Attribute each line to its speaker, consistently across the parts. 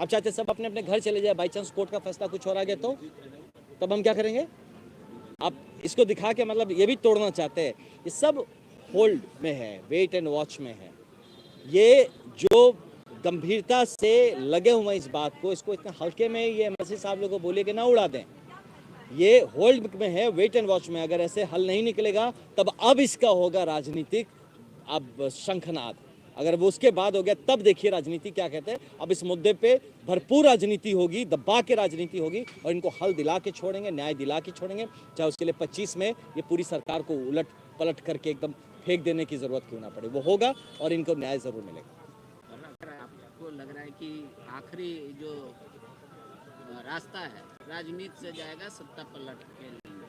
Speaker 1: आप चाहते सब अपने अपने घर चले जाए, बाई चांस कोर्ट का फैसला कुछ और आ गया तो तब हम क्या करेंगे? आप इसको दिखा के मतलब ये भी तोड़ना चाहते हैं। ये सब होल्ड में है, वेट एंड वॉच में है। ये जो गंभीरता से लगे हुए इस बात को, इसको इतना हल्के में ये एमएलसी साहब लोगों को बोलिए कि ना उड़ा दें। ये होल्ड में है, वेट एंड वॉच में। अगर ऐसे हल नहीं निकलेगा तब अब इसका होगा राजनीतिक अब शंखनाद। अगर वो उसके बाद हो गया तब देखिए राजनीति क्या कहते हैं। अब इस मुद्दे पे भरपूर राजनीति होगी, दबा के राजनीति होगी और इनको हल दिला के छोड़ेंगे, न्याय दिला के छोड़ेंगे। चाहे उसके लिए 25 में ये पूरी सरकार को उलट पलट करके एकदम फेंक देने की जरूरत क्यों ना पड़े, वो होगा और इनको न्याय जरूर मिलेगा।
Speaker 2: और अगर आपको लग रहा है कि आखिरी जो रास्ता है राजनीति से जाएगा सत्ता पलट के लिए,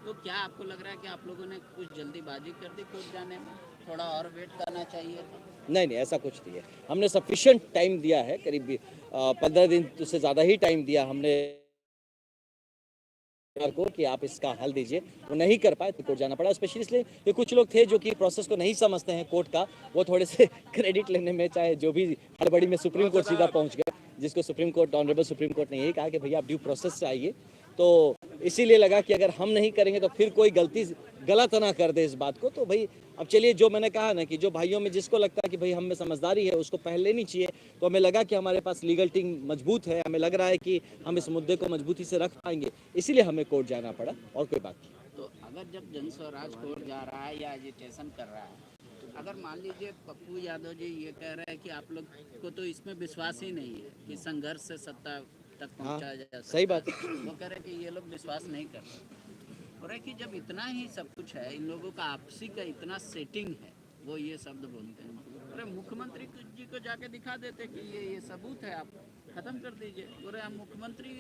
Speaker 2: तो क्या आपको लग रहा है कि आप लोगों ने कुछ जल्दीबाजी कर दी कोर्ट जाने में? थोड़ा और वेट करना चाहिए था?
Speaker 1: नहीं, ऐसा कुछ नहीं है। हमने सफिशिएंट टाइम दिया है, करीब 15 दिन से ज़्यादा ही टाइम दिया हमने को कि आप इसका हल दीजिए। वो नहीं कर पाए तो कोर्ट जाना पड़ा। स्पेशली इसलिए कि कुछ लोग थे जो कि प्रोसेस को नहीं समझते हैं कोर्ट का, वो थोड़े से क्रेडिट लेने में, चाहे जो भी हड़बड़ी में सुप्रीम कोर्ट सीधा पहुंच गए, जिसको supreme court, honourable supreme court ने यही कहा कि भैया आप ड्यू प्रोसेस से आइए। तो इसीलिए लगा कि अगर हम नहीं करेंगे तो फिर कोई गलत ना कर दे इस बात को। तो भाई अब चलिए, जो मैंने कहा ना कि जो भाइयों में जिसको लगता है कि भाई हम में समझदारी है उसको पहले लेनी चाहिए, तो हमें लगा कि हमारे पास लीगल टीम मजबूत है, हमें लग रहा है कि हम इस मुद्दे को मजबूती से रख पाएंगे, इसीलिए हमें कोर्ट जाना पड़ा और कोई बात नहीं।
Speaker 2: तो अगर जब जन स्वराज कोर्ट जा रहा है या एजिटेशन कर रहा है, तो अगर मान लीजिए पप्पू यादव जी ये कह रहे हैं कि आप लोग को तो इसमें विश्वास ही नहीं है कि संघर्ष से सत्ता तक पहुंचा जा सकता,
Speaker 1: सही बात।
Speaker 2: वो कह रहे हैं कि ये लोग विश्वास नहीं कर रहे, और है कि जब इतना ही सब कुछ है, इन लोगों का आपसी का इतना सेटिंग है, वो ये शब्द बोलते हैं। अरे मुख्यमंत्री जी को जाके दिखा देते कि ये सबूत है, आप खत्म कर दीजिए। बोले हम मुख्यमंत्री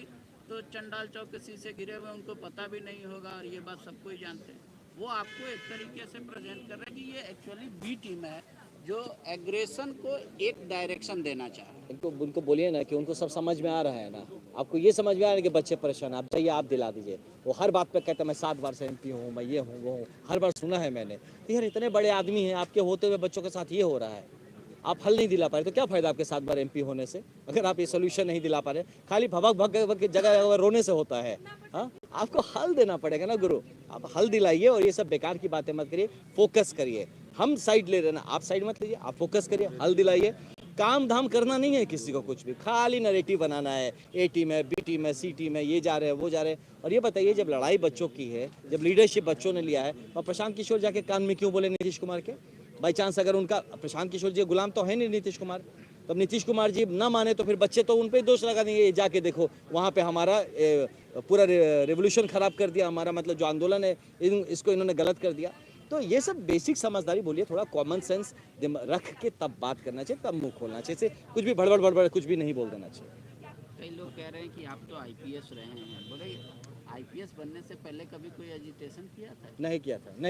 Speaker 2: तो चंडाल चौक के शीशे गिरे हुए, उनको पता भी नहीं होगा और ये बात सबको ही जानते हैं। वो आपको एक तरीके से प्रेजेंट कर रहे हैं कि ये एक्चुअली बी टीम है जो एग्रेशन को एक डायरेक्शन देना चाह रहे हैं।
Speaker 1: उनको बोलिए ना कि उनको सब समझ में आ रहा है ना। आपको ये समझ में आ रहा है कि बच्चे परेशान, आप जाइए आप दिला दीजिए। वो हर बात पे कहता है मैं 7 बार से एमपी हूँ, मैं ये हूँ वो हूँ, हर बार सुना है मैंने। तो यार इतने बड़े आदमी हैं, आपके होते हुए बच्चों के साथ ये हो रहा है, आप हल नहीं दिला पा रहे तो क्या फायदा आपके 7 बार एमपी होने से, अगर आप ये सोल्यूशन नहीं दिला पा रहे। खाली भगक भग जगह रोने से होता है। हाँ, आपको हल देना पड़ेगा ना गुरु। आप हल दिलाइए और ये सब बेकार की बातें मत करिए, फोकस करिए। हम साइड ले रहे ना, आप साइड मत लीजिए, आप फोकस करिए, हल दिलाइए। काम धाम करना नहीं है किसी को, कुछ भी खाली नैरेटिव बनाना है। ए टीम है, बी टीम है, सी टीम है, ये जा रहे हैं वो जा रहे हैं। और ये बताइए, जब लड़ाई बच्चों की है, जब लीडरशिप बच्चों ने लिया है, और प्रशांत किशोर जाके कान में क्यों बोले नीतीश कुमार के? बाई चांस अगर उनका, प्रशांत किशोर जी गुलाम तो है नहीं नीतीश कुमार, तब नीतीश कुमार जी ना माने तो फिर बच्चे तो उन पे दोष लगा देंगे, जाके देखो वहाँ पे हमारा पूरा रेवोल्यूशन खराब कर दिया, हमारा मतलब जो आंदोलन है इसको इन्होंने गलत कर दिया। तो ये सब बेसिक समझदारी बोलिए, थोड़ा कॉमन सेंस रख के तब बात करना चाहिए, तब मुंह खोलना चाहिए। कुछ भी बड़बड़ कुछ भी नहीं बोल देना चाहिए।
Speaker 2: कई लोग कह रहे हैं कि आप तो आईपीएस रहे हैं, बोले आईपीएस बनने से पहले कभी कोई एजिटेशन किया था?
Speaker 1: नहीं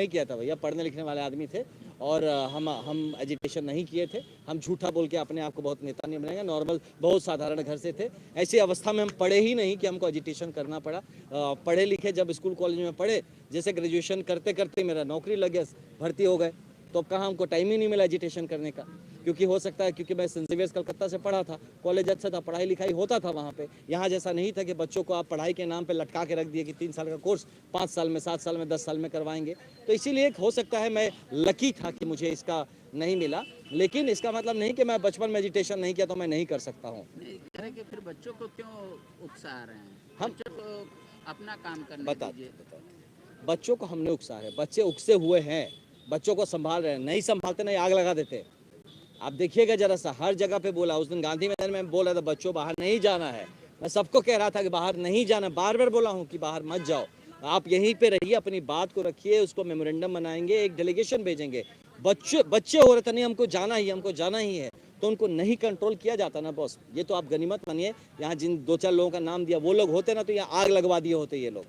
Speaker 1: किया था भैया, पढ़ने लिखने वाले आदमी थे और हम एजिटेशन नहीं किए थे। हम झूठा बोल के अपने आप को बहुत नेता नहीं बनाएंगे, नॉर्मल बहुत साधारण घर से थे। ऐसी अवस्था में हम पढ़े ही नहीं कि हमको एजिटेशन करना पड़ा। पढ़े लिखे जब स्कूल कॉलेज में पढ़े, जैसे ग्रेजुएशन करते करते मेरा नौकरी लग गया, भर्ती हो गए, तो अब कहाँ हमको टाइम ही नहीं मिला एजिटेशन करने का। क्योंकि हो सकता है क्योंकि मैं सेंट जेवियर्स कलकत्ता से पढ़ा था, कॉलेज अच्छा था, पढ़ाई लिखाई होता था वहाँ पे। यहाँ जैसा नहीं था कि बच्चों को आप पढ़ाई के नाम पे लटका के रख दिए कि 3 साल का कोर्स 5 साल में, 7 साल में, 10 साल में करवाएंगे। तो इसीलिए हो सकता है मैं लकी था कि मुझे इसका नहीं मिला, लेकिन इसका मतलब नहीं कि मैं बचपन में एजुटेशन नहीं किया तो मैं नहीं कर सकता हूँ।
Speaker 2: कि फिर बच्चों को क्यों उकसा रहे हैं?
Speaker 1: हम
Speaker 2: बच्चों को अपना काम करने
Speaker 1: दीजिए। बच्चों को हमने उकसा है, बच्चे उकसे हुए हैं, बच्चों को संभाल रहे हैं, नहीं संभालते नहीं आग लगा देते। आप देखिएगा जरा सा, हर जगह पे बोला, उस दिन गांधी मैदान में बोल रहा था बच्चों बाहर नहीं जाना है, मैं सबको कह रहा था कि बाहर नहीं जाना, बार बार बोला हूँ कि बाहर मत जाओ, आप यहीं पे रहिए, अपनी बात को रखिए, उसको मेमोरेंडम बनाएंगे, एक डेलीगेशन भेजेंगे। बच्चे हो रहे थे नहीं हमको जाना ही है, तो उनको नहीं कंट्रोल किया जाता ना बॉस। ये तो आप गनीमत मानिए, यहाँ जिन 2-4 लोगों का नाम दिया वो लोग होते ना तो यहाँ आग लगवा दिए होते ये लोग,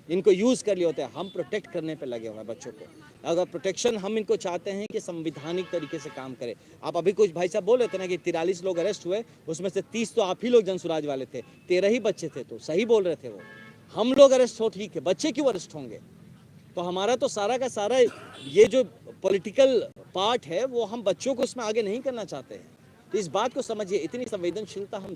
Speaker 1: इनको यूज कर लिए होते हैं। हम प्रोटेक्ट करने पे लगे हुए हैं बच्चों को। अगर प्रोटेक्शन हम इनको चाहते हैं कि संवैधानिक तरीके से काम करें। आप अभी कुछ भाई साहब बोल रहे थे ना कि 43 लोग अरेस्ट हुए, उसमें से 30 तो आप ही लोग जनसुराज वाले थे, 13 ही बच्चे थे, तो सही बोल रहे थे वो। हम लोग अरेस्ट हो ठीक है, बच्चे क्यों अरेस्ट होंगे? तो हमारा तो सारा का सारा ये जो पॉलिटिकल पार्ट है वो हम बच्चों को उसमें आगे नहीं करना चाहते हैं। तो इस बात को समझिए, इतनी संवेदनशीलता हम